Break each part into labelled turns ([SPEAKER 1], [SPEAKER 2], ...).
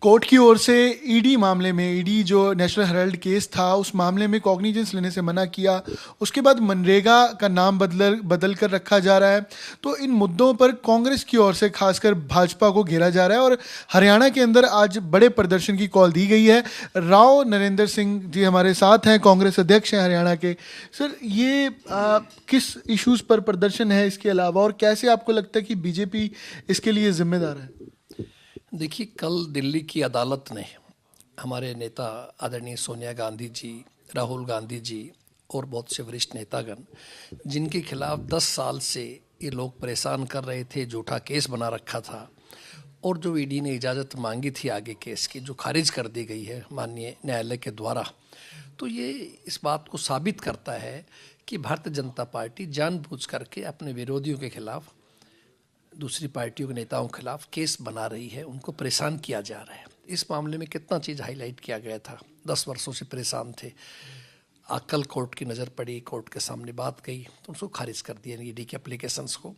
[SPEAKER 1] Court की ओर से ED मामले में, ईडी जो नेशनल हेराल्ड केस था उस मामले में कॉग्निजेंस लेने से मना किया। उसके बाद मनरेगा का नाम बदल कर रखा जा रहा है। तो इन मुद्दों पर कांग्रेस की ओर से खासकर भाजपा को घेरा जा रहा है और हरियाणा के अंदर आज बड़े प्रदर्शन की कॉल दी गई है। राव नरेंद्र सिंह जी हमारे साथ हैं, कांग्रेस अध्यक्ष हैं हरियाणा के। सर, ये किस इश्यूज पर प्रदर्शन है इसके अलावा, और कैसे आपको लगता है कि बीजेपी इसके लिए जिम्मेदार है?
[SPEAKER 2] देखिए, कल दिल्ली की अदालत ने हमारे नेता आदरणीय सोनिया गांधी जी, राहुल गांधी जी और बहुत से वरिष्ठ नेतागण, जिनके खिलाफ 10 साल से ये लोग परेशान कर रहे थे, झूठा केस बना रखा था, और जो ईडी ने इजाज़त मांगी थी आगे केस की, जो खारिज कर दी गई है माननीय न्यायालय के द्वारा, तो ये इस बात को साबित करता है कि भारतीय जनता पार्टी जानबूझ करके अपने विरोधियों के खिलाफ, दूसरी पार्टियों के नेताओं के खिलाफ केस बना रही है, उनको परेशान किया जा रहा है। इस मामले में कितना चीज़ हाईलाइट किया गया था, 10 वर्षों से परेशान थे, कल कोर्ट की नज़र पड़ी, कोर्ट के सामने बात गई तो उसको खारिज कर दिया ईडी के एप्लीकेशंस को।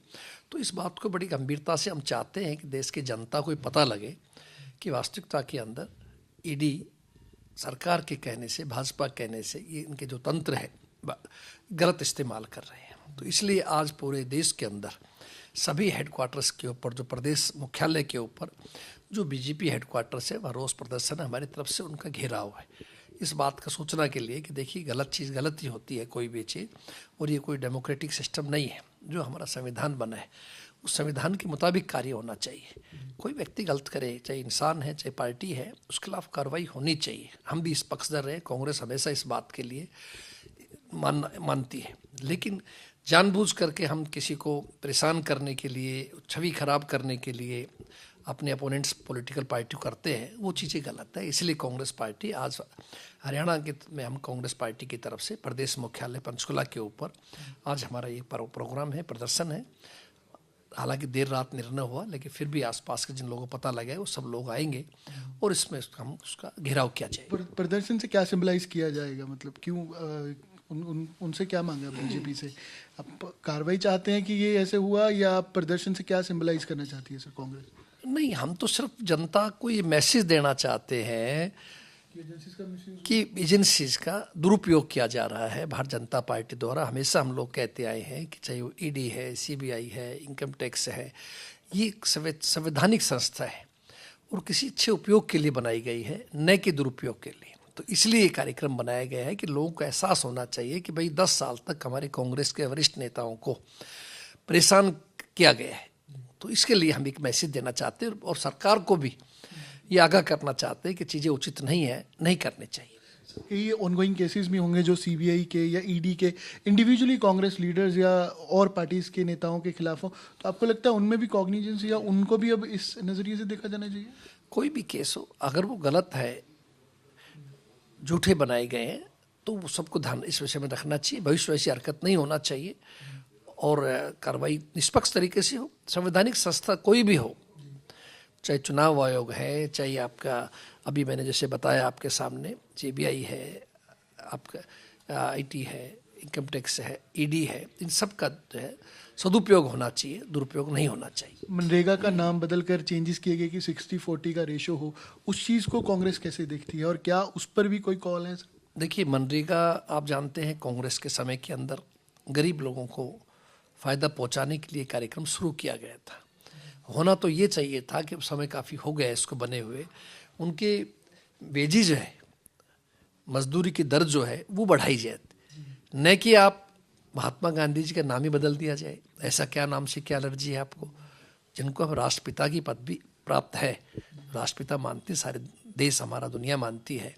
[SPEAKER 2] तो इस बात को बड़ी गंभीरता से हम चाहते हैं कि देश की जनता को पता लगे कि वास्तविकता के अंदर ईडी सरकार के कहने से, भाजपा कहने से, ये इनके जो तंत्र है गलत इस्तेमाल कर रहे हैं। तो इसलिए आज पूरे देश के अंदर सभी हेडक्वार्टर्स के ऊपर, जो प्रदेश मुख्यालय के ऊपर जो बीजेपी हेडक्वार्टर्स है, वह रोज़ प्रदर्शन हमारी तरफ से उनका घेराव है, इस बात का सूचना के लिए कि देखिए गलत चीज़ गलत ही होती है कोई भी चीज़, और ये कोई डेमोक्रेटिक सिस्टम नहीं है। जो हमारा संविधान बना है उस संविधान के मुताबिक कार्य होना चाहिए। कोई व्यक्ति गलत करे, चाहे इंसान है चाहे पार्टी है, उसके खिलाफ कार्रवाई होनी चाहिए। हम भी इस पक्षधर रहे, कांग्रेस हमेशा इस बात के लिए मानती है। लेकिन जानबूझ करके हम किसी को परेशान करने के लिए, छवि खराब करने के लिए अपने अपोनेंट्स पॉलिटिकल पार्टी करते हैं, वो चीज़ें गलत है। इसलिए कांग्रेस पार्टी आज हरियाणा के में हम कांग्रेस पार्टी की तरफ से प्रदेश मुख्यालय पंचकुला के ऊपर आज हमारा ये प्रोग्राम है, प्रदर्शन है। हालांकि देर रात निर्णय हुआ, लेकिन फिर भी आसपास के जिन लोगों को पता लगा है वो सब लोग आएंगे और इसमें हम उसका घेराव किया जाएगा।
[SPEAKER 1] प्रदर्शन से क्या सिंबलाइज किया जाएगा, मतलब क्यों उनसे क्या मांगा बीजेपी से? आप कार्रवाई चाहते हैं कि ये ऐसे हुआ, या आप प्रदर्शन से क्या सिंबलाइज करना चाहती है सर कांग्रेस?
[SPEAKER 2] नहीं, हम तो सिर्फ जनता को ये मैसेज देना चाहते हैं कि एजेंसीज का दुरुपयोग किया जा रहा है भारतीय जनता पार्टी द्वारा। हमेशा हम लोग कहते आए हैं कि चाहे वो ईडी है, सीबीआई है, इनकम टैक्स है, ये संवैधानिक संस्था है और किसी अच्छे उपयोग के लिए बनाई गई है, न कि दुरुपयोग के लिए। तो इसलिए ये कार्यक्रम बनाया गया है कि लोगों को एहसास होना चाहिए कि भाई 10 साल तक हमारे कांग्रेस के वरिष्ठ नेताओं को परेशान किया गया है। तो इसके लिए हम एक मैसेज देना चाहते हैं और सरकार को भी ये आगाह करना चाहते हैं कि चीज़ें उचित नहीं है, नहीं करनी चाहिए।
[SPEAKER 1] ये ऑनगोइंग केसेस भी होंगे जो सीबीआई के या ईडी के इंडिविजुअली कांग्रेस लीडर्स या और पार्टीज के नेताओं के खिलाफ हो, तो आपको लगता है उनमें भी कॉग्निजेंस या उनको भी अब इस नज़रिए से देखा जाना चाहिए?
[SPEAKER 2] कोई भी केस हो, अगर वो गलत है, झूठे बनाए गए हैं, तो वो सबको ध्यान इस विषय में रखना चाहिए। भविष्य ऐसी हरकत नहीं होना चाहिए और कार्रवाई निष्पक्ष तरीके से हो। संवैधानिक संस्था कोई भी हो, चाहे चुनाव आयोग है, चाहे आपका अभी मैंने जैसे बताया आपके सामने सीबीआई है, आपका आईटी है, इनकम टैक्स है, ईडी है, इन सब का जो है सदुपयोग होना चाहिए, दुरुपयोग नहीं होना चाहिए।
[SPEAKER 1] मनरेगा का नाम बदलकर चेंजेस किए गए कि 60-40 का रेशो हो, उस चीज़ को कांग्रेस कैसे देखती है और क्या उस पर भी कोई कॉल है?
[SPEAKER 2] देखिए, मनरेगा आप जानते हैं कांग्रेस के समय के अंदर गरीब लोगों को फ़ायदा पहुंचाने के लिए कार्यक्रम शुरू किया गया था। होना तो ये चाहिए था कि समय काफ़ी हो गया इसको बने हुए, उनके वेजेज जो है, मजदूरी की दर जो है वो बढ़ाई जाए, न कि आप महात्मा गांधी जी का नाम ही बदल दिया जाए। ऐसा क्या नाम से क्या एलर्जी है आपको, जिनको अब राष्ट्रपिता की पदवी प्राप्त है, राष्ट्रपिता मानते सारे देश, हमारा दुनिया मानती है।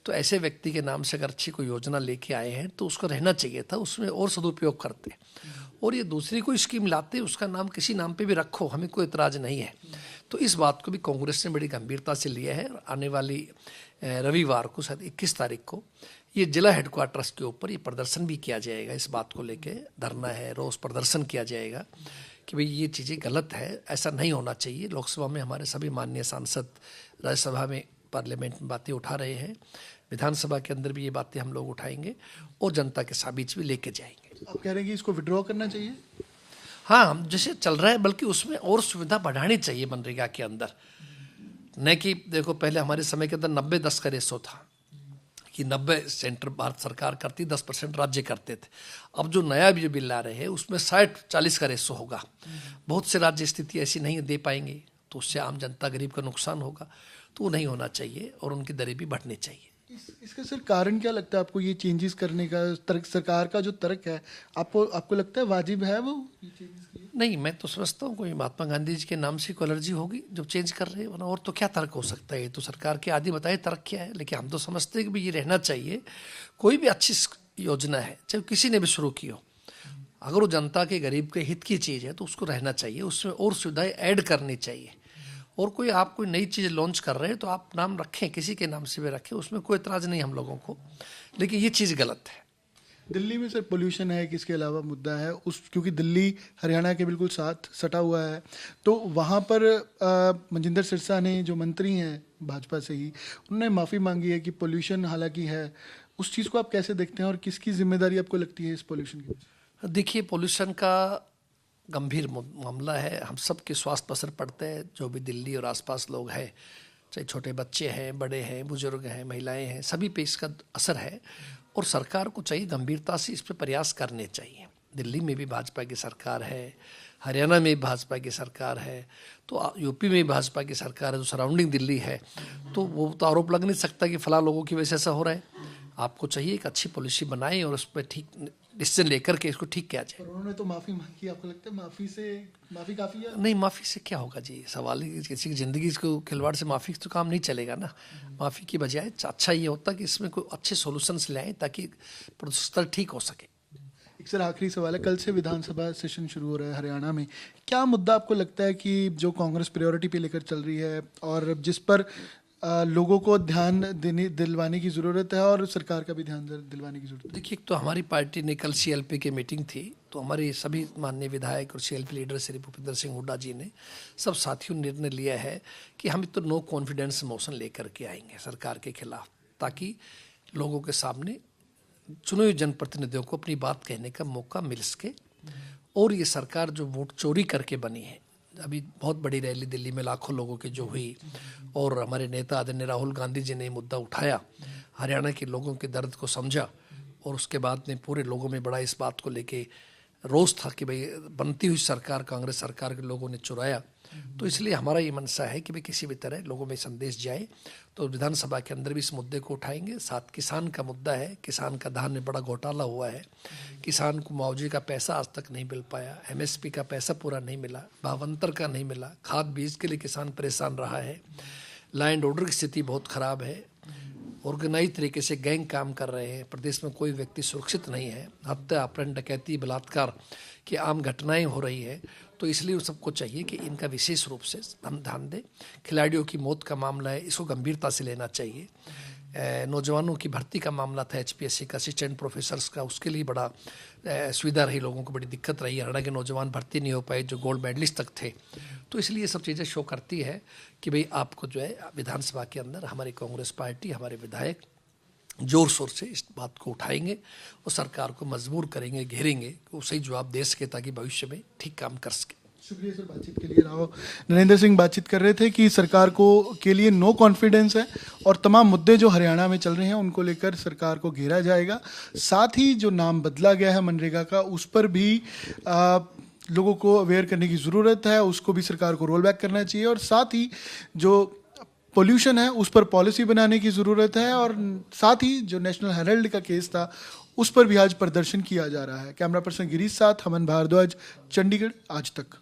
[SPEAKER 2] तो ऐसे व्यक्ति के नाम से अगर अच्छी कोई योजना लेके आए हैं तो उसको रहना चाहिए था, उसमें और सदुपयोग करते। और ये दूसरी कोई स्कीम लाते, उसका नाम किसी नाम पे भी रखो, हमें कोई इतराज़ नहीं है। तो इस बात को भी कांग्रेस ने बड़ी गंभीरता से लिया है। आने वाली रविवार को, शायद 21 तारीख को, ये जिला हेडक्वार्टर्स के ऊपर ये प्रदर्शन भी किया जाएगा। इस बात को लेके धरना है, रोज़ प्रदर्शन किया जाएगा कि भाई ये चीज़ें गलत है, ऐसा नहीं होना चाहिए। लोकसभा में हमारे सभी माननीय सांसद, राज्यसभा में पार्लियामेंट में बातें उठा रहे हैं, विधानसभा के अंदर भी ये बातें हम लोग उठाएंगे और जनता के बीच भी लेके जाएंगे।
[SPEAKER 1] आप कह रहे हैं कि इसको विड्रॉ करना चाहिए?
[SPEAKER 2] हाँ, हम जैसे चल रहा है, बल्कि उसमें और सुविधा बढ़ानी चाहिए मनरेगा के अंदर। न कि देखो पहले हमारे समय के अंदर 90-10 का रेशो था कि 90 सेंटर भारत सरकार करती, 10% राज्य करते थे। अब जो नया भी बिल ला रहे हैं उसमें 60-40 का रेशो होगा। बहुत से राज्य स्थिति ऐसी नहीं दे पाएंगे तो उससे आम जनता गरीब का नुकसान होगा, तो वो नहीं होना चाहिए और उनकी दरें भी बढ़नी चाहिए।
[SPEAKER 1] इसका सर कारण क्या लगता है आपको, ये चेंजेस करने का तर्क, सरकार का जो तर्क है, आपको लगता है वाजिब है वो ये चेंजेस?
[SPEAKER 2] नहीं, मैं तो समझता हूँ कोई महात्मा गांधी जी के नाम से कोई एलर्जी होगी जो चेंज कर रहे हैं, वरना और तो क्या तर्क हो सकता है। ये तो सरकार के आदि बताए तर्क क्या है, लेकिन हम तो समझते हैं कि ये रहना चाहिए। कोई भी अच्छी योजना है चाहे किसी ने भी शुरू की हो, अगर वो जनता के गरीब के हित की चीज़ है तो उसको रहना चाहिए, उसमें और सुविधाएं ऐड करनी चाहिए। और आप कोई नई चीज़ लॉन्च कर रहे हैं तो आप नाम रखें, किसी के नाम से भी रखें, उसमें कोई एतराज़ नहीं हम लोगों को, लेकिन ये चीज़ गलत है।
[SPEAKER 1] दिल्ली में सर पोल्यूशन है, किसके अलावा मुद्दा है क्योंकि दिल्ली हरियाणा के बिल्कुल साथ सटा हुआ है, तो वहाँ पर मनजिंदर सिरसा ने, जो मंत्री हैं भाजपा से ही, उन्होंने माफ़ी मांगी है कि पोल्यूशन हालांकि है। उस चीज़ को आप कैसे देखते हैं और किसकी जिम्मेदारी आपको लगती है इस पोल्यूशन की?
[SPEAKER 2] देखिए, पोल्यूशन का गंभीर मामला है, हम सब के स्वास्थ्य पर असर पड़ता है। जो भी दिल्ली और आसपास लोग हैं, चाहे छोटे बच्चे हैं, बड़े हैं, बुजुर्ग हैं, महिलाएं हैं, सभी पे इसका असर है और सरकार को चाहिए गंभीरता से इस पर प्रयास करने चाहिए। दिल्ली में भी भाजपा की सरकार है, हरियाणा में भी भाजपा की सरकार है, तो यूपी में भी भाजपा की सरकार है, जो सराउंडिंग दिल्ली है, तो वो तो आरोप लग नहीं सकता कि फला लोगों की वजह से ऐसा हो रहा है। आपको चाहिए एक अच्छी पॉलिसी बनाएं और उस पर ठीक डिसीजन लेकर के इसको ठीक किया जाए।
[SPEAKER 1] उन्होंने तो माफ़ी मांगी, आपको लगता है माफ़ी काफ़ी है?
[SPEAKER 2] नहीं, माफ़ी से क्या होगा जी, सवाल ही किसी की ज़िंदगी को खिलवाड़ से माफ़ी तो काम नहीं चलेगा ना। माफ़ी की बजाय अच्छा ये होता कि इसमें कोई अच्छे सॉल्यूशंस ले आए ताकि स्तर ठीक हो सके।
[SPEAKER 1] एक सर आखिरी सवाल है, कल से विधानसभा सेशन शुरू हो रहा है हरियाणा में, क्या मुद्दा आपको लगता है कि जो कांग्रेस प्रायोरिटी पे लेकर चल रही है और जिस पर लोगों को ध्यान दिलवाने की ज़रूरत है और सरकार का भी ध्यान दिलवाने की ज़रूरत है?
[SPEAKER 2] देखिए, तो हमारी पार्टी ने कल CLP की मीटिंग थी, तो हमारे सभी माननीय विधायक और CLP लीडर श्री भूपेंद्र सिंह हुड्डा जी ने सब साथियों ने निर्णय लिया है कि हम तो नो कॉन्फिडेंस मोशन लेकर के आएंगे सरकार के खिलाफ, ताकि लोगों के सामने चुने हुए जनप्रतिनिधियों को अपनी बात कहने का मौका मिल सके। और ये सरकार जो वोट चोरी करके बनी है, अभी बहुत बड़ी रैली दिल्ली में लाखों लोगों की जो हुई और हमारे नेता आदरणीय राहुल गांधी जी ने मुद्दा उठाया, हरियाणा के लोगों के दर्द को समझा और उसके बाद में पूरे लोगों में बड़ा इस बात को लेके रोष था कि भाई बनती हुई सरकार, कांग्रेस सरकार के लोगों ने चुराया। तो इसलिए हमारा ये मनसा है कि भाई किसी भी तरह लोगों में संदेश जाए, तो विधानसभा के अंदर भी इस मुद्दे को उठाएंगे। साथ किसान का मुद्दा है, किसान का धान में बड़ा घोटाला हुआ है, किसान को मुआवजे का पैसा आज तक नहीं मिल पाया, MSP का पैसा पूरा नहीं मिला, भावांतर का नहीं मिला, खाद बीज के लिए किसान परेशान रहा है, लॉ एंड ऑर्डर की स्थिति बहुत खराब है, ऑर्गेनाइज तरीके से गैंग काम कर रहे हैं, प्रदेश में कोई व्यक्ति सुरक्षित नहीं है, हत्या, अपहरण, डकैती, बलात्कार की आम घटनाएं हो रही है। तो इसलिए सबको चाहिए कि इनका विशेष रूप से हम ध्यान दें। खिलाड़ियों की मौत का मामला है, इसको गंभीरता से लेना चाहिए। नौजवानों की भर्ती का मामला था, HPSC का असिस्टेंट प्रोफेसर्स का, उसके लिए बड़ा सुविधा रही, लोगों को बड़ी दिक्कत रही, हरियाणा के नौजवान भर्ती नहीं हो पाए जो गोल्ड मेडलिस्ट तक थे। तो इसलिए ये सब चीज़ें शो करती है कि भाई आपको जो है विधानसभा के अंदर हमारी कांग्रेस पार्टी, हमारे विधायक जोर शोर से इस बात को उठाएंगे और सरकार को मजबूर करेंगे, घेरेंगे कि वो सही जवाब दे सके ताकि भविष्य में ठीक काम कर सके।
[SPEAKER 1] शुक्रिया सर बातचीत के लिए। राव नरेंद्र सिंह बातचीत कर रहे थे कि सरकार को के लिए नो कॉन्फिडेंस है और तमाम मुद्दे जो हरियाणा में चल रहे हैं उनको लेकर सरकार को घेरा जाएगा। साथ ही जो नाम बदला गया है मनरेगा का, उस पर भी लोगों को अवेयर करने की ज़रूरत है, उसको भी सरकार को रोल बैक करना चाहिए। और साथ ही जो पोल्यूशन है उस पर पॉलिसी बनाने की ज़रूरत है। और साथ ही जो नेशनल हेराल्ड का केस था उस पर भी आज प्रदर्शन किया जा रहा है। कैमरा पर्सन गिरीश साथ, हमन भारद्वाज, चंडीगढ़, आज तक।